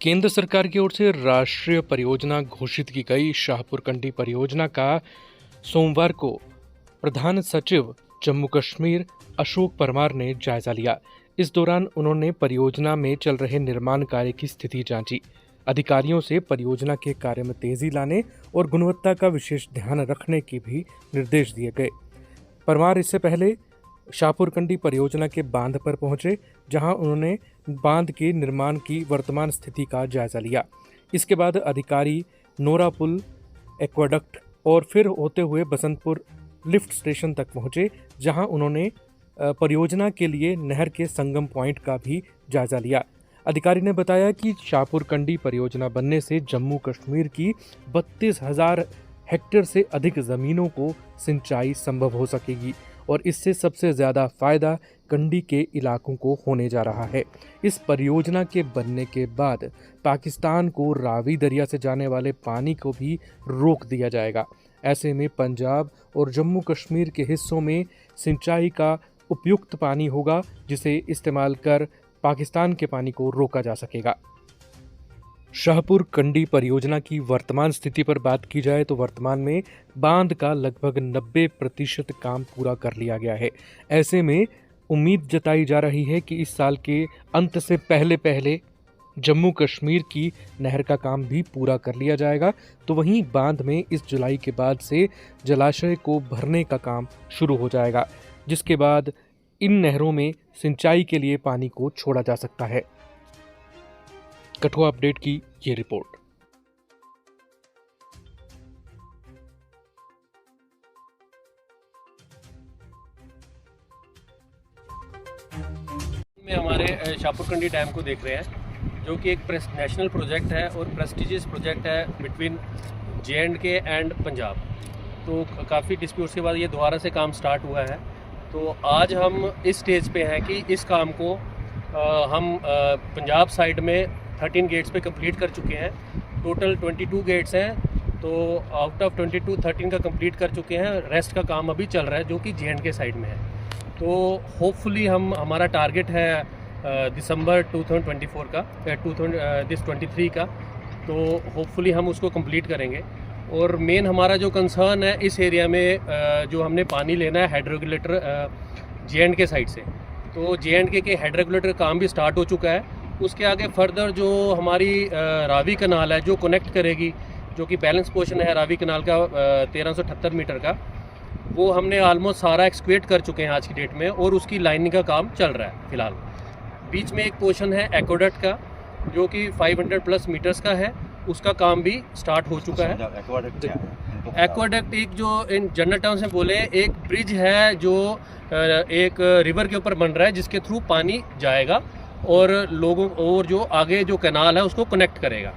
केंद्र सरकार की ओर से राष्ट्रीय परियोजना घोषित की गई शाहपुर कंडी परियोजना का सोमवार को प्रधान सचिव जम्मू कश्मीर अशोक परमार ने जायजा लिया। इस दौरान उन्होंने परियोजना में चल रहे निर्माण कार्य की स्थिति जांची। अधिकारियों से परियोजना के कार्य में तेजी लाने और गुणवत्ता का विशेष ध्यान रखने के भी निर्देश दिए गए। परमार इससे पहले शाहपुर कंडी परियोजना के बांध पर पहुंचे, जहां उन्होंने बांध के निर्माण की वर्तमान स्थिति का जायजा लिया। इसके बाद अधिकारी नोरा पुल, एक्वाडक्ट और फिर होते हुए बसंतपुर लिफ्ट स्टेशन तक पहुंचे, जहां उन्होंने परियोजना के लिए नहर के संगम पॉइंट का भी जायजा लिया। अधिकारी ने बताया कि शाहपुर कंडी परियोजना बनने से जम्मू कश्मीर की 32,000 हेक्टेयर से अधिक ज़मीनों को सिंचाई संभव हो सकेगी और इससे सबसे ज़्यादा फ़ायदा कंडी के इलाकों को होने जा रहा है। इस परियोजना के बनने के बाद पाकिस्तान को रावी दरिया से जाने वाले पानी को भी रोक दिया जाएगा। ऐसे में पंजाब और जम्मू कश्मीर के हिस्सों में सिंचाई का उपयुक्त पानी होगा, जिसे इस्तेमाल कर पाकिस्तान के पानी को रोका जा सकेगा। शाहपुर कंडी परियोजना की वर्तमान स्थिति पर बात की जाए तो वर्तमान में बांध का लगभग 90% काम पूरा कर लिया गया है। ऐसे में उम्मीद जताई जा रही है कि इस साल के अंत से पहले जम्मू कश्मीर की नहर का काम भी पूरा कर लिया जाएगा। तो वहीं बांध में इस जुलाई के बाद से जलाशय को भरने का काम शुरू हो जाएगा, जिसके बाद इन नहरों में सिंचाई के लिए पानी को छोड़ा जा सकता है। कठुआ अपडेट की ये रिपोर्ट। में हमारे शाहपुर कंडी डैम को देख रहे हैं, जो कि एक नेशनल प्रोजेक्ट है और प्रेस्टिजियस प्रोजेक्ट है बिटवीन J&K एंड पंजाब। तो काफ़ी डिस्प्यूट्स के बाद ये दोबारा से काम स्टार्ट हुआ है। तो आज हम इस स्टेज पे हैं कि इस काम को हम पंजाब साइड में 13 गेट्स पे कंप्लीट कर चुके हैं। टोटल 22 गेट्स हैं, तो आउट ऑफ 22 13 का कंप्लीट कर चुके हैं। रेस्ट का काम अभी चल रहा है, जो कि J&K साइड में है। तो होपफुली हमारा टारगेट है दिसंबर 2024 का 2023 का, तो होपफुली हम उसको कंप्लीट करेंगे। और मेन हमारा जो कंसर्न है इस एरिया में जो हमने पानी लेना है हेड रेगुलेटर J&K साइड से, तो J&K के हेड रेगुलेटर काम भी स्टार्ट हो चुका है। उसके आगे फर्दर जो हमारी रावी कनाल है जो कनेक्ट करेगी, जो कि बैलेंस पोर्शन है रावी कनाल का 1378 मीटर का, वो हमने ऑलमोस्ट सारा एक्सक्वेट कर चुके हैं आज की डेट में, और उसकी लाइनिंग का काम चल रहा है फिलहाल। बीच में एक पोर्शन है एक्वाडक्ट का, जो कि 500+ मीटर्स का है, उसका काम भी स्टार्ट हो चुका है। एक्वाडक्ट एक जो इन जनरल टर्म्स में बोले, एक ब्रिज है जो एक रिवर के ऊपर बन रहा है, जिसके थ्रू पानी जाएगा और लोगों और जो आगे जो कैनाल है उसको कनेक्ट करेगा।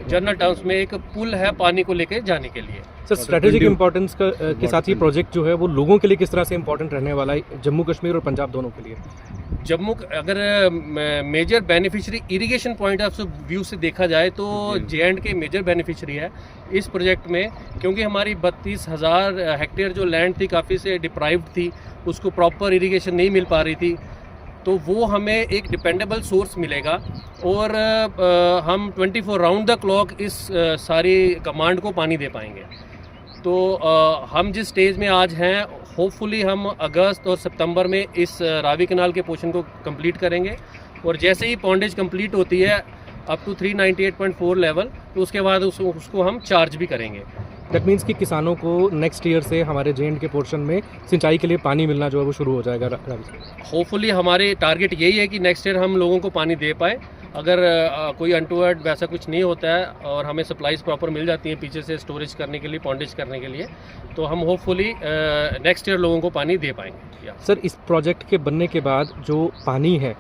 जनरल टर्म्स में एक पुल है पानी को लेके जाने के लिए। सर, स्ट्रेटेजिक इंपॉर्टेंस के साथ ही प्रोजेक्ट जो है वो लोगों के लिए किस तरह से इंपॉर्टेंट रहने वाला है, जम्मू कश्मीर और पंजाब दोनों के लिए? जम्मू अगर major beneficiary irrigation point of view से देखा जाए तो J&K मेजर बेनिफिशियरी है इस प्रोजेक्ट में, क्योंकि हमारी 32,000 हेक्टेयर जो लैंड थी काफ़ी से डिप्राइव्ड थी, उसको प्रॉपर इरिगेशन नहीं मिल पा रही थी। तो वो हमें एक डिपेंडेबल सोर्स मिलेगा और हम 24 राउंड द क्लॉक इस सारी कमांड को पानी दे पाएंगे। तो हम जिस स्टेज में आज हैं, होपफुली हम अगस्त और सितंबर में इस रावी कनाल के पोर्शन को कंप्लीट करेंगे, और जैसे ही पॉन्डेज कंप्लीट होती है अप टू 398.4 लेवल, तो उसके बाद उसको हम चार्ज भी करेंगे। दैट मीन्स कि किसानों को नेक्स्ट ईयर से हमारे J&K पोर्शन में सिंचाई के लिए पानी मिलना जो है वो शुरू हो जाएगा। होपफुली हमारे टारगेट यही है कि नेक्स्ट ईयर हम लोगों को पानी दे पाए। अगर कोई अनटूवर्ड वैसा कुछ नहीं होता है और हमें सप्लाईज प्रॉपर मिल जाती हैं पीछे से स्टोरेज करने के लिए, पॉन्डेज करने के लिए, तो हम होपफुली नेक्स्ट ईयर लोगों को पानी दे पाएंगे। सर, इस प्रोजेक्ट के बनने के बाद जो पानी है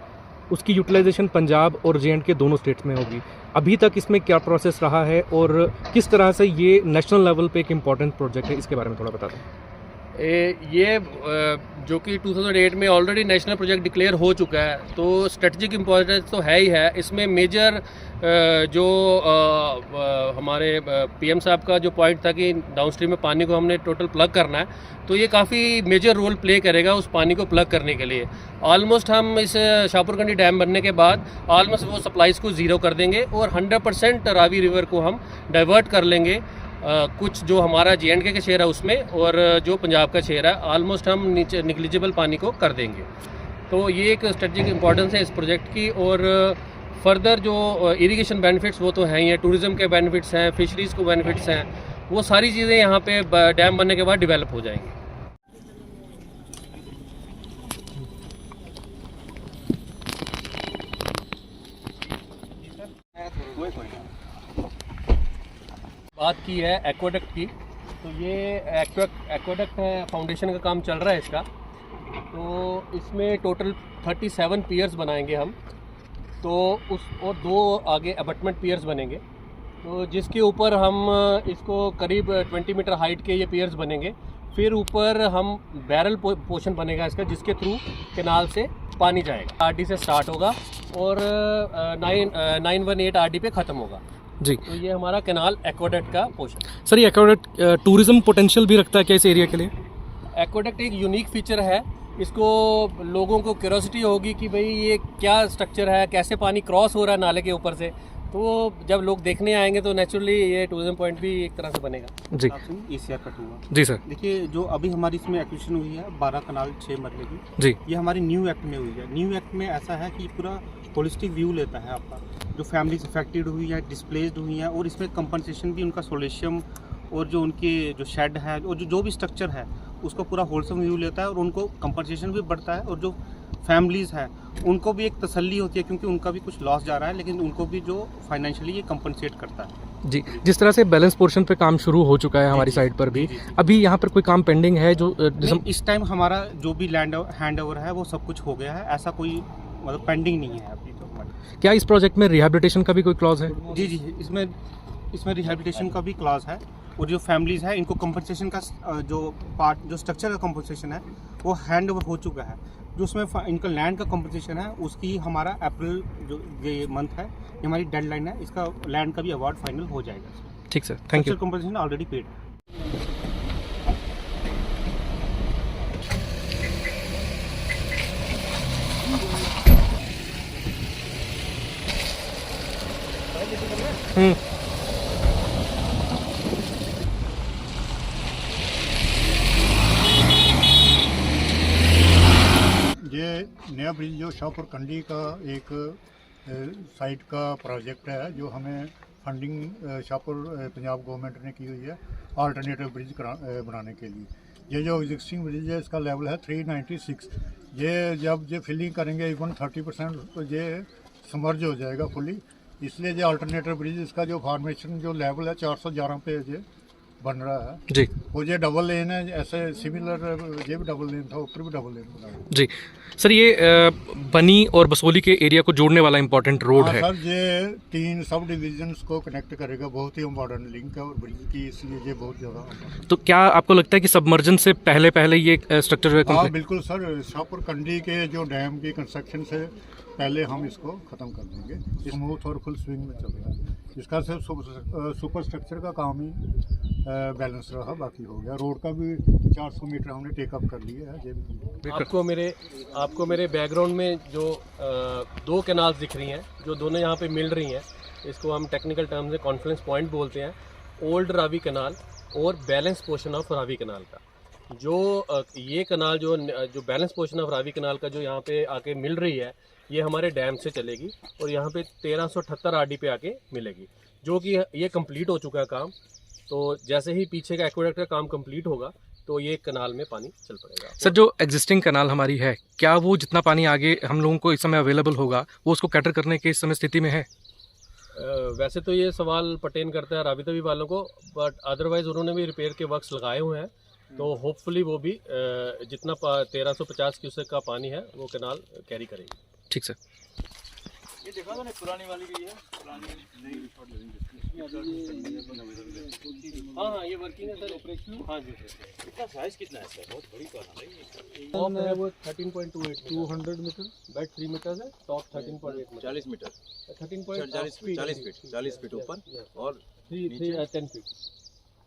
उसकी यूटिलाइजेशन पंजाब और J&K दोनों स्टेट्स में होगी। अभी तक इसमें क्या प्रोसेस रहा है और किस तरह से ये नेशनल लेवल पे एक इम्पॉर्टेंट प्रोजेक्ट है, इसके बारे में थोड़ा बता दें। ये जो कि 2008 में ऑलरेडी नेशनल प्रोजेक्ट डिक्लेयर हो चुका है, तो स्ट्रेटजिक इम्पोर्टेंस तो है ही है। इसमें मेजर जो हमारे पीएम साहब का जो पॉइंट था कि डाउनस्ट्रीम में पानी को हमने टोटल प्लग करना है, तो ये काफ़ी मेजर रोल प्ले करेगा उस पानी को प्लग करने के लिए। ऑलमोस्ट हम इस शाहपुरकंडी डैम बनने के बाद ऑलमोस्ट वो सप्लाईज़ को ज़ीरो कर देंगे और 100% रावी रिवर को हम डाइवर्ट कर लेंगे। कुछ जो हमारा J&K का शेयर है उसमें, और जो पंजाब का शेयर है ऑलमोस्ट हम नीचे निग्लिजिबल पानी को कर देंगे। तो ये एक स्ट्रेटजिक इम्पोर्टेंस है इस प्रोजेक्ट की। और फर्दर जो इरिगेशन बेनिफिट्स वो तो हैं ही हैं, टूरिज़्म के बेनिफिट्स हैं, फिशरीज़ को बेनिफिट्स हैं, वो सारी चीज़ें यहाँ पे डैम बनने के बाद डेवलप हो जाएंगी। बात की है एक्वाडक्ट की, तो ये एक्वाडक्ट है, फाउंडेशन का काम चल रहा है इसका। तो इसमें टोटल 37 पियर्स बनाएंगे हम, तो उस और 2 आगे अबटमेंट पियर्स बनेंगे, तो जिसके ऊपर हम इसको करीब 20 मीटर हाइट के ये पियर्स बनेंगे। फिर ऊपर हम बैरल पोर्शन बनेगा इसका, जिसके थ्रू कैनाल से पानी जाएगा। आरडी से स्टार्ट होगा और 918 आरडी पे ख़त्म होगा जी। तो ये हमारा कैनाल एक्वाडक्ट का पोर्शन। सर, ये एक्वाडक्ट टूरिज्म पोटेंशियल भी रखता है क्या इस एरिया के लिए? एक्वाडक्ट एक यूनिक फीचर है, इसको लोगों को क्यूरोसिटी होगी कि भाई ये क्या स्ट्रक्चर है, कैसे पानी क्रॉस हो रहा है नाले के ऊपर से। तो जब लोग देखने आएंगे तो नेचुरली ये टूरिज्म पॉइंट भी एक तरह से बनेगा। जी ECR कट हुआ जी सर। देखिए, जो अभी हमारी इसमें एक्विजिशन हुई है 12 कनाल 6 मरले की, जी ये हमारी न्यू एक्ट में हुई है। न्यू एक्ट में ऐसा है कि पूरा होलिस्टिक व्यू लेता है आपका, जो फैमिलीज अफेक्टेड हुई है, डिस्प्लेस्ड हुई हैं, और इसमें कंपनसेशन भी उनका सोल्यूशन और जो उनके जो शेड है और जो भी स्ट्रक्चर है उसको पूरा होलसम व्यू लेता है, और उनको कंपनसेशन भी बढ़ता है। और जो फैमिलीज़ है उनको भी एक तसल्ली होती है, क्योंकि उनका भी कुछ लॉस जा रहा है, लेकिन उनको भी जो फाइनेंशियली ये कंपनसेट करता है। जी, जिस तरह से बैलेंस पोर्शन पे काम शुरू हो चुका है हमारी साइड पर भी, अभी यहाँ पर कोई काम पेंडिंग है जो इस टाइम हमारा जो भी लैंड हैंड ओवर है वो सब कुछ हो गया है, ऐसा कोई मतलब पेंडिंग नहीं है अभी तो हमारी। क्या इस प्रोजेक्ट में रिहैबिलिटेशन का भी कोई क्लॉज है? जी, इसमें रिहैबिलिटेशन का भी क्लॉज है, और जो फैमिलीज़ है इनको कंपनसेशन का जो स्ट्रक्चर का कंपनसेशन है वो हैंड ओवर हो चुका है। जो उसमें इनका लैंड का कंपनसेशन है उसकी हमारा अप्रैल जो ये मंथ है, ये हमारी डेडलाइन है, इसका लैंड का भी अवार्ड फाइनल हो जाएगा। ठीक sir, thank you. Compensation already paid है। ये नया ब्रिज जो शाहपुरकंडी का एक साइट का प्रोजेक्ट है, जो हमें फंडिंग शाहपुर पंजाब गवर्नमेंट ने की हुई है अल्टरनेटिव ब्रिज बनाने के लिए। ये जो एग्जिस्टिंग ब्रिज है इसका लेवल है 396। ये जब ये फिलिंग करेंगे इवन 30% तो ये समर्ज हो जाएगा फुली, इसलिए ये अल्टरनेटिव ब्रिज इसका जो फॉर्मेशन जो लेवल है 411 पे ये बन रहा है जी। वो ये डबल लेन है, ऐसे सिमिलर ये भी डबल लेन था, ऊपर भी डबल लेन बना है। जी सर, ये बनी और बसोली के एरिया को जोड़ने वाला इम्पोर्टेंट रोड है। सर, ये 3 सब डिविजन्स को कनेक्ट करेगा, बहुत ही इम्पोर्टेंट लिंक है और ब्रिज की, इसलिए ये बहुत ज़्यादा। तो क्या आपको लगता है कि सबमर्जन से पहले ये स्ट्रक्चर जो है हाँ complete? बिल्कुल सर, शाहपुरकंडी के जो डैम की कंस्ट्रक्शन से पहले हम इसको ख़त्म कर देंगे। स्मूथ और फुल स्विंग में चल रहा है, इसका सिर्फ सुपर स्ट्रक्चर का काम ही बैलेंस रहा, बाकी हो गया। रोड का भी 400 मीटर हमने टेकअप कर लिया है। ये भी आपको मेरे बैकग्राउंड में जो 2 कैनाल्स दिख रही हैं, जो दोनों यहाँ पे मिल रही हैं, इसको हम टेक्निकल टर्म से कॉन्फ्रेंस पॉइंट बोलते हैं। ओल्ड रावी कैनाल और balance portion of Ravi canal का जो ये कैनाल जो balance portion of Ravi canal का जो यहाँ पे आके मिल रही है, ये हमारे डैम से चलेगी और यहाँ पे 1378 आरडी पे आके मिलेगी, जो कि ये कंप्लीट हो चुका है काम। तो जैसे ही पीछे का एक्वाडक्ट का काम कंप्लीट होगा तो ये कैनाल में पानी चल पड़ेगा। सर, जो एग्जिस्टिंग कैनाल हमारी है, क्या वो जितना पानी आगे हम लोगों को इस समय अवेलेबल होगा वो उसको कैटर करने की इस समय स्थिति में है? वैसे तो ये सवाल पर्टेन करता है रावी तवी वालों को, बट अदरवाइज उन्होंने भी रिपेयर के वर्क्स लगाए हुए हैं, तो होपफुली वो भी जितना 1350 क्यूसेक का पानी है वो कैनाल कैरी करेगी। ठीक सर। देखा था ना पुरानी वाली भी है हाँ हाँ ये वर्किंग है सर ऑपरेशनल हाँ जी इसका साइज कितना है सर? बहुत बड़ी कार है ये। टॉप है वो 13.28 200 मीटर बैक 3 मीटर है टॉप 13.8 40 मीटर 13.8 40 फीट ऊपर और 10 feet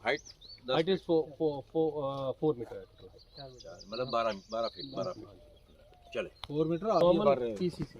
height height is 4 metre मतलब 12 फीट चले 4 मीटर नॉर्मल पीसीसी